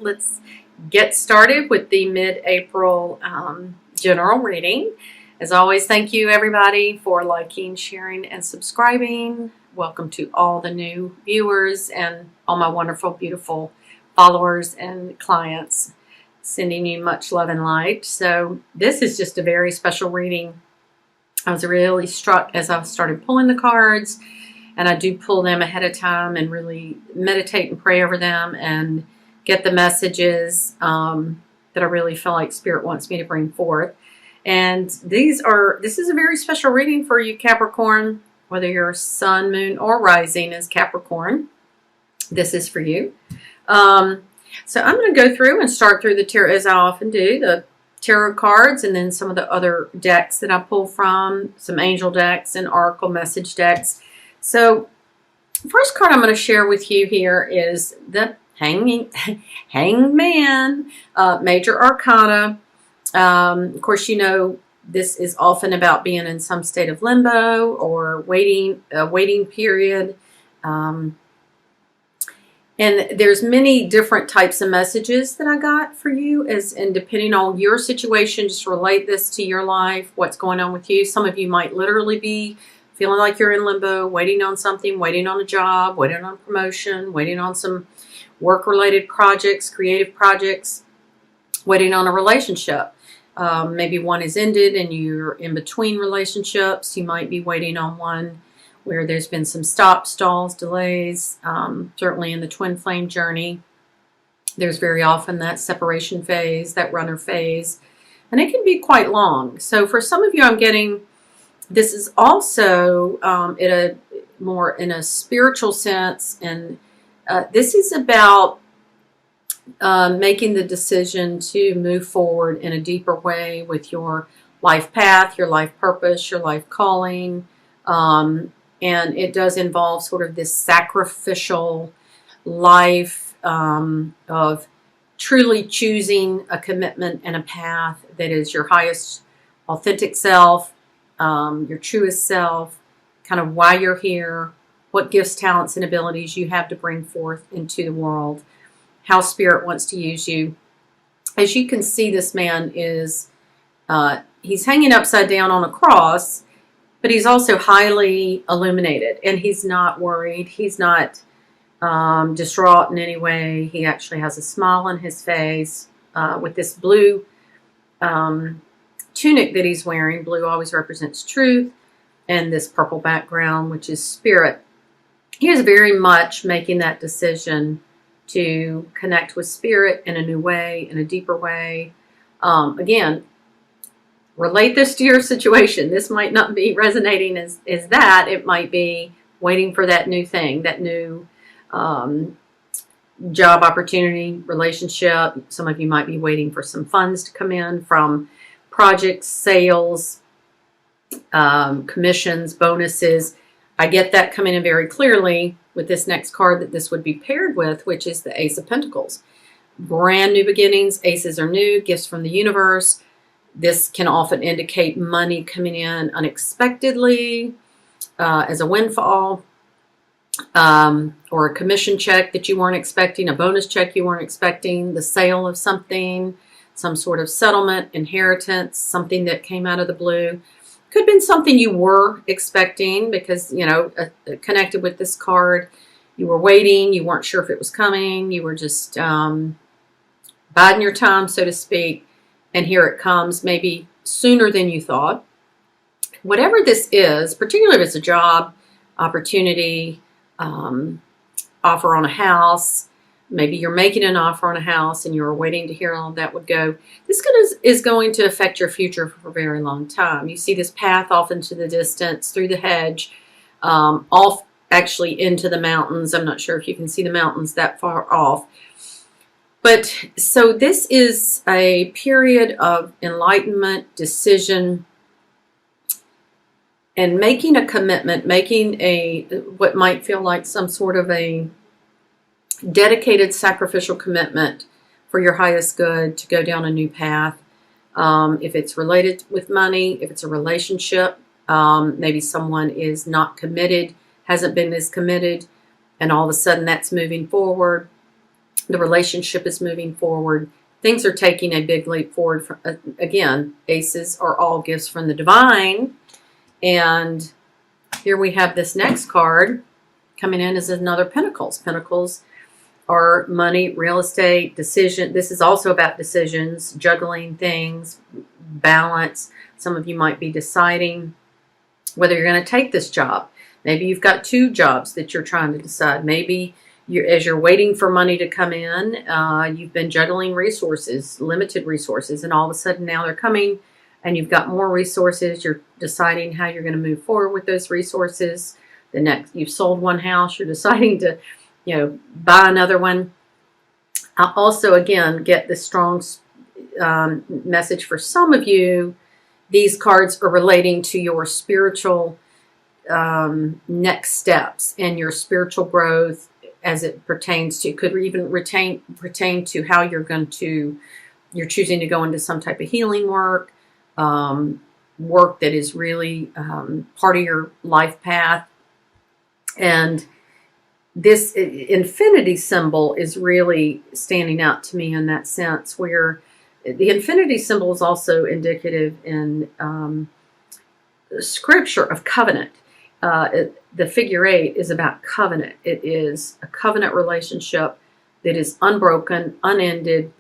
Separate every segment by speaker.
Speaker 1: let's get started with the mid-April general reading. As always, thank you everybody for liking, sharing, and subscribing. Welcome to all the new viewers and all my wonderful, beautiful followers and clients. Sending you much love and light. So this is just a very special reading. I was really struck as I started pulling the cards, and I do pull them ahead of time and really meditate and pray over them and get the messages that I really feel like Spirit wants me to bring forth. And this is a very special reading for you, Capricorn, whether your sun, moon, or rising is Capricorn. This is for you. So I'm going to go through and start through the tarot, as I often do, the tarot cards, and then some of the other decks that I pull from, some angel decks and oracle message decks. So the first card I'm going to share with you here is the Hanged Man, Major Arcana. Of course, you know this is often about being in some state of limbo or a waiting period. And there's many different types of messages that I got for you, and depending on your situation, just relate this to your life, what's going on with you. Some of you might literally be feeling like you're in limbo, waiting on something, waiting on a job, waiting on a promotion, waiting on some work-related projects, creative projects, waiting on a relationship. Maybe one is ended and you're in between relationships. You might be waiting on one where there's been some stalls, delays. Certainly in the twin flame journey, there's very often that separation phase, that runner phase, and it can be quite long. So for some of you, I'm getting this is also more in a spiritual sense, and this is about making the decision to move forward in a deeper way with your life path, your life purpose, your life calling. And it does involve sort of this sacrificial life of truly choosing a commitment and a path that is your highest authentic self, your truest self, kind of why you're here, what gifts, talents, and abilities you have to bring forth into the world, how Spirit wants to use you. As you can see, this man is, he's hanging upside down on a cross, but he's also highly illuminated, and he's not worried. He's not distraught in any way. He actually has a smile on his face with this blue tunic that he's wearing. Blue always represents truth, and this purple background, which is Spirit. He is very much making that decision to connect with Spirit in a new way, in a deeper way. Again, relate this to your situation. This might not be resonating as that. It might be waiting for that new thing, that new job opportunity, relationship. Some of you might be waiting for some funds to come in from projects, sales, commissions, bonuses. I get that coming in very clearly with this next card that this would be paired with, which is the Ace of Pentacles. Brand new beginnings. Aces are new, gifts from the universe. This can often indicate money coming in unexpectedly as a windfall, or a commission check that you weren't expecting, a bonus check you weren't expecting, the sale of something, some sort of settlement, inheritance, something that came out of the blue. Could have been something you were expecting because, you know, connected with this card, you were waiting, you weren't sure if it was coming, you were just biding your time, so to speak. And here it comes, maybe sooner than you thought. Whatever this is, particularly if it's a job, opportunity, offer on a house, maybe you're making an offer on a house and you're waiting to hear how that would go. This is going to affect your future for a very long time. You see this path off into the distance, through the hedge, off actually into the mountains. I'm not sure if you can see the mountains that far off. But so this is a period of enlightenment, decision, and making a commitment, making what might feel like some sort of a dedicated sacrificial commitment for your highest good to go down a new path. If it's related with money, if it's a relationship, maybe someone is not committed, hasn't been as committed, and all of a sudden that's moving forward. The relationship is moving forward. Things are taking a big leap forward. Again, aces are all gifts from the divine. And here we have this next card coming in as another Pentacles. Pentacles are money, real estate, decision. This is also about decisions, juggling things, balance. Some of you might be deciding whether you're going to take this job. Maybe you've got 2 jobs that you're trying to decide. Maybe as you're waiting for money to come in, you've been juggling resources, limited resources, and all of a sudden now they're coming and you've got more resources. You're deciding how you're going to move forward with those resources. You've sold one house, you're deciding to, buy another one. I also, again, get the strong message for some of you. These cards are relating to your spiritual next steps and your spiritual growth as it pertains to, could even pertain to how you're choosing to go into some type of healing work, work that is really part of your life path. And this infinity symbol is really standing out to me in that sense, where the infinity symbol is also indicative in scripture of covenant. The figure 8 is about covenant. It is a covenant relationship that is unbroken, unended,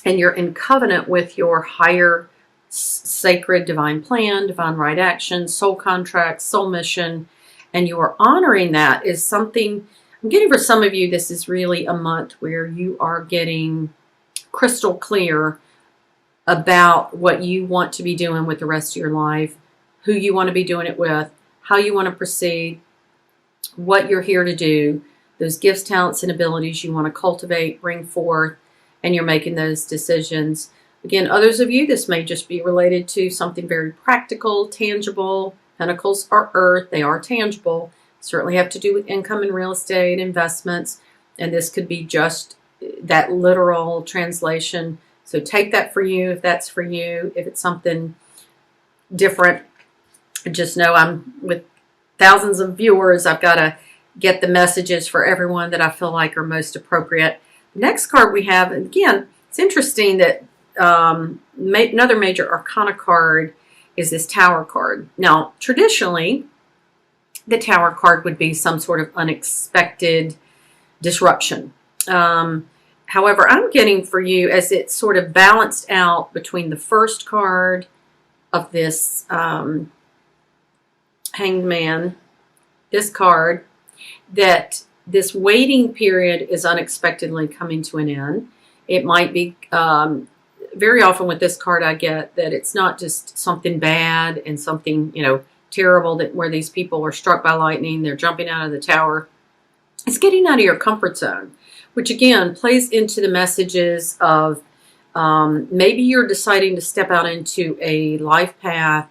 Speaker 1: and you're in covenant with your higher sacred divine plan, divine right action, soul contract, soul mission, and you are honoring that. Is something I'm getting for some of you. This is really a month where you are getting crystal clear about what you want to be doing with the rest of your life, who you want to be doing it with, how you want to proceed, what you're here to do, those gifts, talents, and abilities you want to cultivate, bring forth, and you're making those decisions. Again, others of you, this may just be related to something very practical, tangible. Pentacles are earth. They are tangible. Certainly have to do with income and real estate, investments, and this could be just that literal translation. So take that for you if that's for you. If it's something different, just know I'm with thousands of viewers. I've got to get the messages for everyone that I feel like are most appropriate. The next card we have, again, it's interesting that another major arcana card is this Tower card. Now, traditionally, the Tower card would be some sort of unexpected disruption. However, I'm getting for you, as it's sort of balanced out between the first card of this Hanged Man, this card, that this waiting period is unexpectedly coming to an end. It might be, very often with this card I get that it's not just something bad and something, terrible, that where these people are struck by lightning, they're jumping out of the tower. It's getting out of your comfort zone, which again plays into the messages of maybe you're deciding to step out into a life path,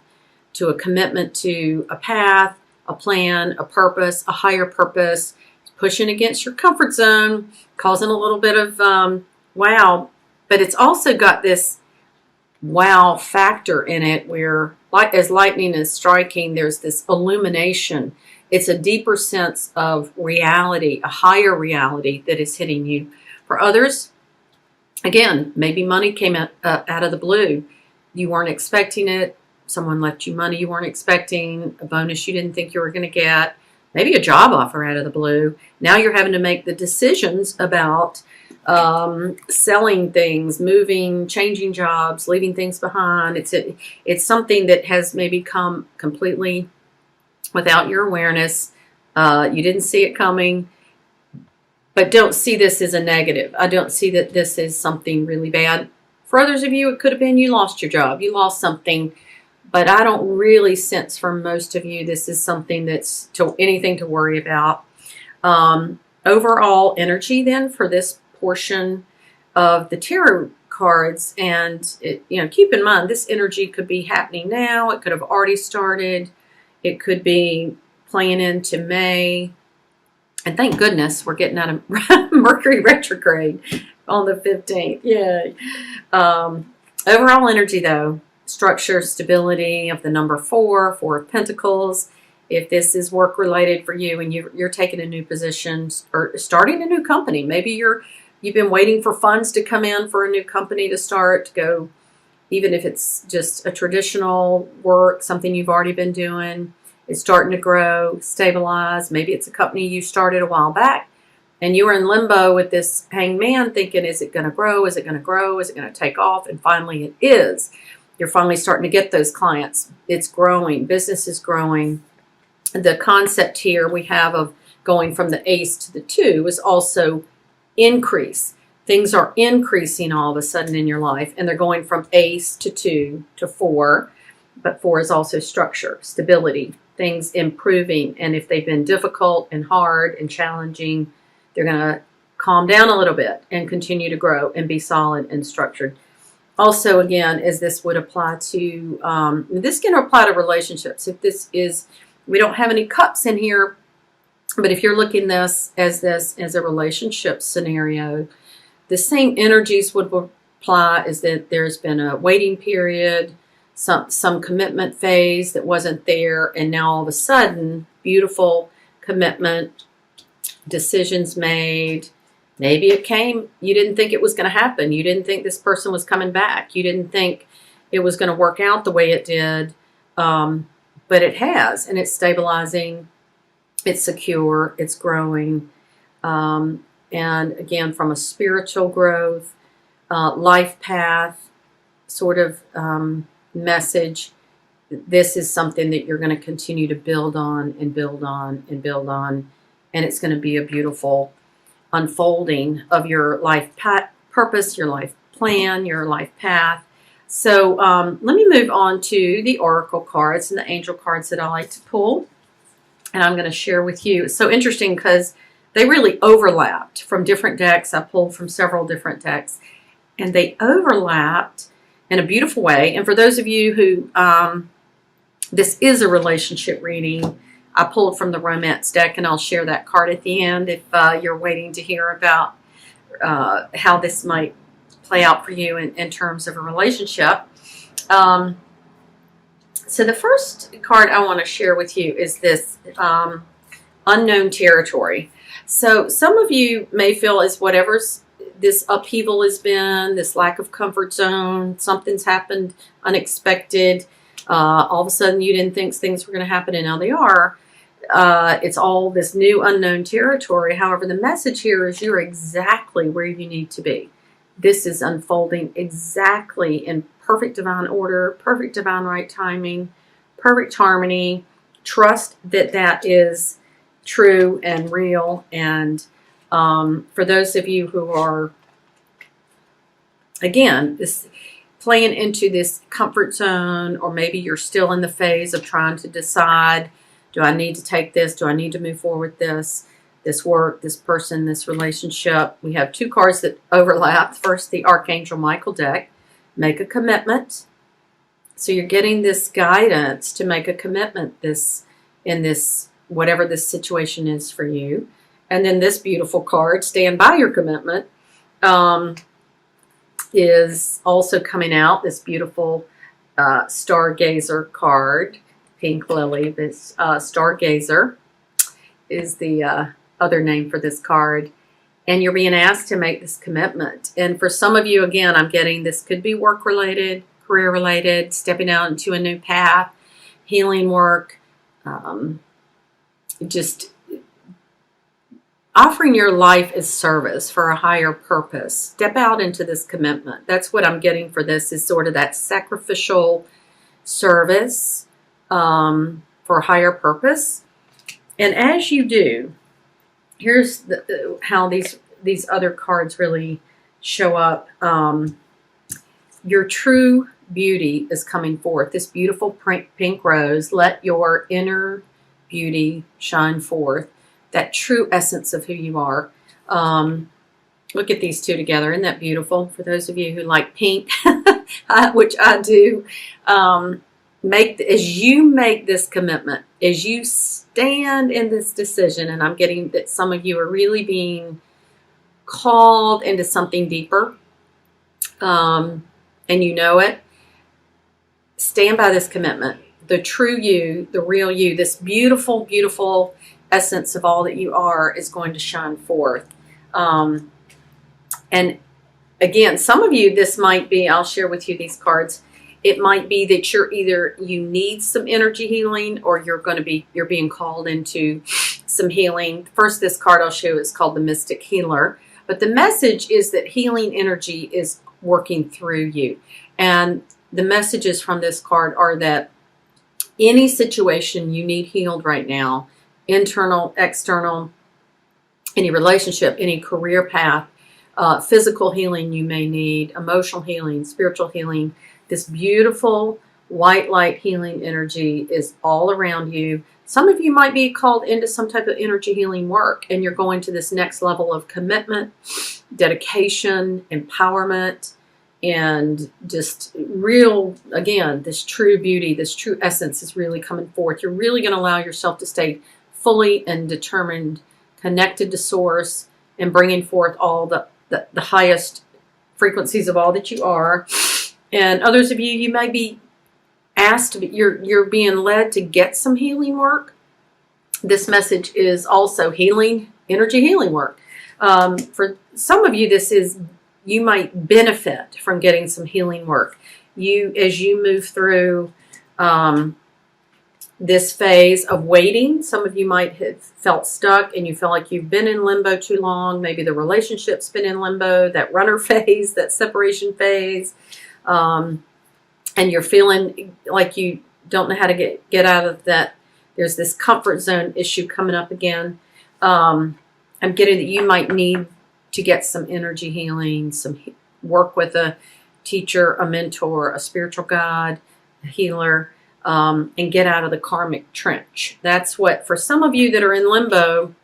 Speaker 1: to a commitment to a path, a plan, a purpose, a higher purpose. It's pushing against your comfort zone, causing a little bit of wow, but it's also got this wow factor in it where, as lightning is striking, there's this illumination. It's a deeper sense of reality, a higher reality that is hitting you. For others, again, maybe money came out of the blue. You weren't expecting it. Someone left you money you weren't expecting, a bonus you didn't think you were going to get, maybe a job offer out of the blue. Now you're having to make the decisions about selling things, moving, changing jobs, leaving things behind. It's something that has maybe come completely without your awareness. You didn't see it coming, but don't see this as a negative. I don't see that this is something really bad. For others of you, it could have been you lost your job, you lost something, but I don't really sense for most of you this is something that's anything to worry about. Overall energy then for this portion of the tarot cards, and keep in mind this energy could be happening now. It could have already started. It could be playing into May, and thank goodness we're getting out of Mercury retrograde on the 15th. Yay. Overall energy though, structure, stability of the number 4 of Pentacles. If this is work related for you and you're taking a new position or starting a new company, maybe you're You've been waiting for funds to come in for a new company to start, to go, even if it's just a traditional work, something you've already been doing. It's starting to grow, stabilize. Maybe it's a company you started a while back, and you were in limbo with this hangman thinking, is it going to grow? Is it going to grow? Is it going to take off? And finally it is. You're finally starting to get those clients. It's growing. Business is growing. The concept here we have of going from the ace to the 2 is also increase. Things are increasing all of a sudden in your life, and they're going from ace to 2 to 4. But 4 is also structure, stability, things improving. And if they've been difficult and hard and challenging, they're going to calm down a little bit and continue to grow and be solid and structured. Also, again, as this would apply to, this can apply to relationships. If this is, we don't have any cups in here, but if you're looking this as a relationship scenario, the same energies would apply, is that there's been a waiting period, some commitment phase that wasn't there, and now all of a sudden, beautiful commitment, decisions made. Maybe it came, you didn't think it was going to happen. You didn't think this person was coming back. You didn't think it was going to work out the way it did, but it has, and it's stabilizing, it's secure, it's growing. And again, from a spiritual growth, life path sort of message, this is something that you're going to continue to build on and build on and build on. And it's going to be a beautiful unfolding of your life purpose, your life plan, your life path. So let me move on to the oracle cards and the angel cards that I like to pull. And I'm going to share with you. It's so interesting because they really overlapped from different decks. I pulled from several different decks, and they overlapped in a beautiful way. And for those of you who, this is a relationship reading, I pulled from the romance deck, and I'll share that card at the end if you're waiting to hear about how this might play out for you in terms of a relationship. So the first card I want to share with you is this unknown territory. So some of you may feel as whatever's this upheaval has been, this lack of comfort zone, something's happened unexpected. All of a sudden you didn't think things were going to happen, and now they are. It's all this new unknown territory. However, the message here is you're exactly where you need to be. This is unfolding exactly in perfect divine order, perfect divine right timing, perfect harmony. Trust that that is true and real. And for those of you who are, again, this playing into this comfort zone, or maybe you're still in the phase of trying to decide, do I need to take this? Do I need to move forward with this work, this person, this relationship? We have 2 cards that overlap. First, the Archangel Michael deck, make a commitment. So you're getting this guidance to make a commitment in this, whatever this situation is for you. And then this beautiful card, stand by your commitment, is also coming out. This beautiful stargazer card, pink lily. This stargazer is the other name for this card. And you're being asked to make this commitment. And for some of you, again, I'm getting this could be work-related, career-related, stepping out into a new path, healing work, just offering your life as service for a higher purpose. Step out into this commitment. That's what I'm getting for this, is sort of that sacrificial service for a higher purpose. And as you do, here's how these other cards really show up. Your true beauty is coming forth. This beautiful pink rose. Let your inner beauty shine forth. That true essence of who you are. Look at these 2 together. Isn't that beautiful? For those of you who like pink, which I do, as you make this commitment, as you stand in this decision, and I'm getting that some of you are really being called into something deeper, and you know it, stand by this commitment. The true you, the real you, this beautiful, beautiful essence of all that you are is going to shine forth. And again, some of you, this might be, I'll share with you these cards. It might be that you need some energy healing, or you're being called into some healing. First, this card I'll show is called the Mystic Healer. But the message is that healing energy is working through you. And the messages from this card are that any situation you need healed right now, internal, external, any relationship, any career path, physical healing you may need, emotional healing, spiritual healing, this beautiful white light healing energy is all around you. Some of you might be called into some type of energy healing work, and you're going to this next level of commitment, dedication, empowerment, and just real, again, this true beauty, this true essence is really coming forth. You're really going to allow yourself to stay fully and determined, connected to source, and bringing forth all the highest frequencies of all that you are. And others of you, you may be asked, you're being led to get some healing work. This message is also healing, energy healing work. For some of you, you might benefit from getting some healing work. As you move through this phase of waiting, some of you might have felt stuck and you feel like you've been in limbo too long. Maybe the relationship's been in limbo, that runner phase, that separation phase. And you're feeling like you don't know how to get out of that. There's this comfort zone issue coming up again. I'm getting that you might need to get some energy healing, some work with a teacher, a mentor, a spiritual guide, a healer, and get out of the karmic trench. That's what, for some of you that are in limbo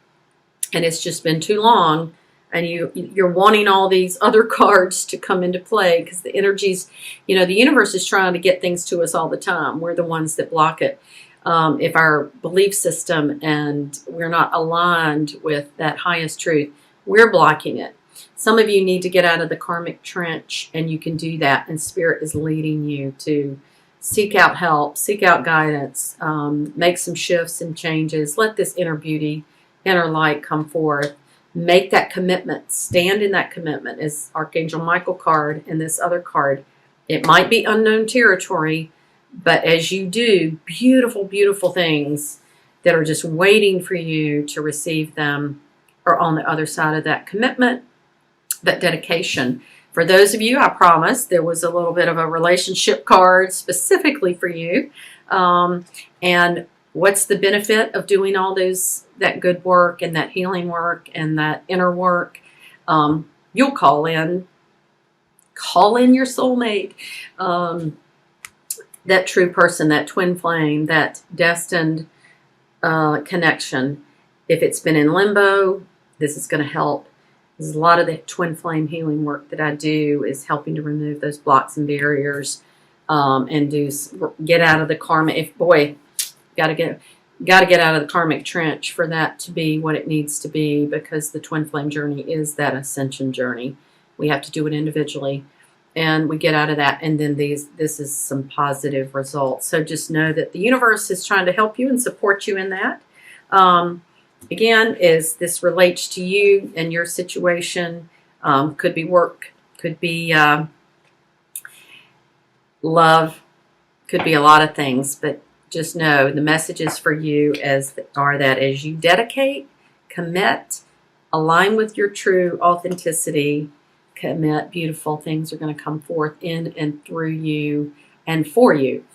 Speaker 1: and it's just been too long, and you're wanting all these other cards to come into play because the energies, the universe is trying to get things to us all the time. We're the ones that block it. If our belief system and we're not aligned with that highest truth, we're blocking it. Some of you need to get out of the karmic trench, and you can do that. And Spirit is leading you to seek out help, seek out guidance, make some shifts and changes. Let this inner beauty, inner light come forth. Make that commitment. Stand in that commitment. As Archangel Michael card and this other card. It might be unknown territory, but as you do, beautiful, beautiful things that are just waiting for you to receive them are on the other side of that commitment, that dedication. For those of you, I promise, there was a little bit of a relationship card specifically for you. And what's the benefit of doing all that good work and that healing work and that inner work? You'll call in your soulmate, that true person, that twin flame, that destined connection. If it's been in limbo, this is going to help. There's a lot of the twin flame healing work that I do is helping to remove those blocks and barriers, and get out of the karma. Got to get out of the karmic trench for that to be what it needs to be, because the twin flame journey is that ascension journey. We have to do it individually, and we get out of that, and then this is some positive results. So just know that the universe is trying to help you and support you in that. Again, as this relates to you and your situation, could be work, could be love, could be a lot of things, but just know the messages for you are that as you dedicate, commit, align with your true authenticity, commit, beautiful things are going to come forth in and through you and for you.